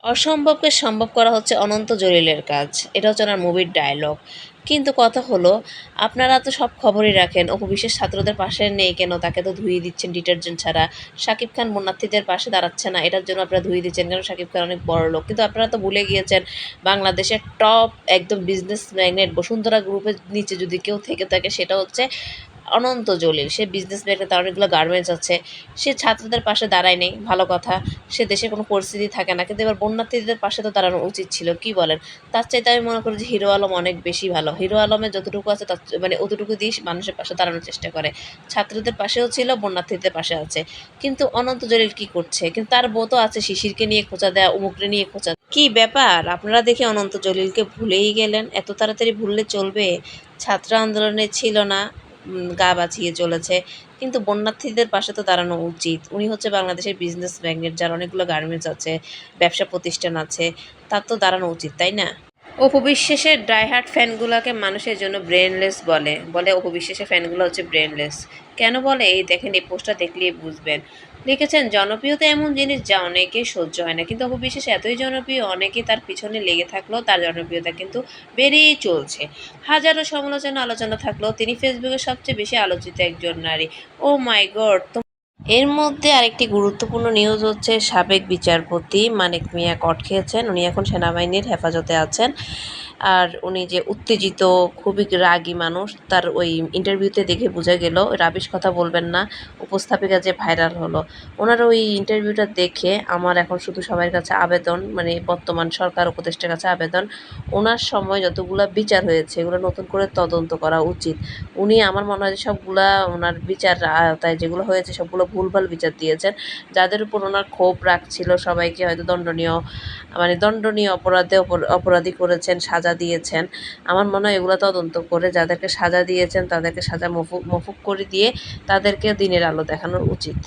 অসম্ভবকে সম্ভব করা হচ্ছে অনন্ত জলিলের কাজ। এটা হচ্ছে ওনার মুভির ডায়ালগ। কিন্তু কথা হলো, আপনারা তো সব খবরই রাখেন। অপু বিশ্বাস ছাত্রদের পাশে নেই কেন? তাকে তো ধুয়ে দিচ্ছেন ডিটারজেন্ট ছাড়া। শাকিব খান বন্যার্থীদের পাশে দাঁড়াচ্ছে না। এটার জন্য আপনারা ধুয়ে দিচ্ছেন কেন? শাকিব খান অনেক বড়লোক। কিন্তু আপনারা তো ভুলে গিয়েছেন বাংলাদেশের টপ একদম বিজনেস ম্যাগনেট বসুন্ধরা গ্রুপের নিচে যদি কেউ থেকে থাকে সেটা হচ্ছে অনন্ত জলিল। সে বিজনেস ম্যাগনেট, তার অনেকগুলো গার্মেন্টস আছে। সে ছাত্রদের পাশে দাঁড়ায় নাই, ভালো কথা। সে দেশে কোনো পরিস্থিতি থাকে না। কিন্তু এবার বন্যার্থীদের পাশে তো দাঁড়ানো উচিত ছিল। কি বলেন? তার চাইতে আমি মনে করি যে হিরো আলম অনেক বেশি ভালো। হিরো আলমের যতটুকু আছে তার মানে অতটুকু দিয়েই সে মানুষের পাশে দাঁড়ানোর চেষ্টা করে। ছাত্রদের পাশেও ছিল, বন্যার্থীদের পাশে আছে। কিন্তু অনন্ত জলিল কি করছে? কিন্তু তার বউ তো আছে শিশিরকে নিয়ে খোঁচা দেয়া, অমুকরে নিয়ে খোঁচা। কি ব্যাপার? আপনারা দেখে অনন্ত জলিলকে ভুলেই গেলেন? এত তাড়াতাড়ি ভুললে চলবে? ছাত্র আন্দোলনে ছিল না, গা বাঁচিয়ে চলেছে। কিন্তু বন্যার্থীদের পাশে তো দাঁড়ানো উচিত। উনি হচ্ছে বাংলাদেশের বিজনেস ম্যাগনেট, যার অনেকগুলো গার্মেন্টস আছে, ব্যবসা প্রতিষ্ঠান আছে। তার তো দাঁড়ানো উচিত, তাই না? অপু বিশ্বাসের ডাইহার্ট ফ্যানগুলোকে মানুষের জন্য ব্রেনলেস বলে। বলে অপু বিশ্বাসের ফ্যানগুলো হচ্ছে ব্রেনলেস। কেন বলে? এই দেখেন, এই পোস্টটা দেখলেই বুঝবেন। লিখেছেন, জনপ্রিয়তা এমন জিনিস যা অনেকের সহ্য হয় না। কিন্তু অপু বিশ্বাস এতই জনপ্রিয়, অনেকে তার পিছনে লেগে থাকলেও তার জনপ্রিয়তা কিন্তু বেড়েই চলছে। হাজারো সমালোচনা আলোচনা থাকলেও তিনি ফেসবুকে সবচেয়ে বেশি আলোচিত একজন নারী। ও মাই গড! এর মধ্যে আরেকটি গুরুত্বপূর্ণ নিউজ হচ্ছে সাবেক বিচারপতি মানিক মিয়া কট খেয়েছেন। উনি এখন সেনাবাহিনীর হেফাজতে আছেন। আর উনি যে উত্তেজিত, খুবই রাগী মানুষ, তার ওই ইন্টারভিউতে দেখে বোঝা গেল। রাবিশ কথা বলবেন না, উপস্থাপিকা যে ভাইরাল হলো। ওনার ওই ইন্টারভিউটা দেখে আমার এখন শুধু সবার কাছে আবেদন, মানে বর্তমান সরকার উপদেষ্টার কাছে আবেদন, ওনার সময় যতগুলা বিচার হয়েছে এগুলো নতুন করে তদন্ত করা উচিত। উনি আমার মনে হয় যে সবগুলা ওনার বিচার আওতায় যেগুলো হয়েছে সবগুলো ভুলভাল বিচার দিয়েছেন। যাদের উপর ওনার ক্ষোভ রাগ ছিল সবাইকে হয়তো দণ্ডনীয়, মানে দণ্ডনীয় অপরাধে অপরাধী করেছেন, সাজা দিয়েছেন। আমার মনে হয় এগুলো তদন্ত করে যাদেরকে সাজা দিয়েছেন তাদেরকে সাজা মকুব করে দিয়ে তাদেরকে দিনের আলো দেখানো উচিত।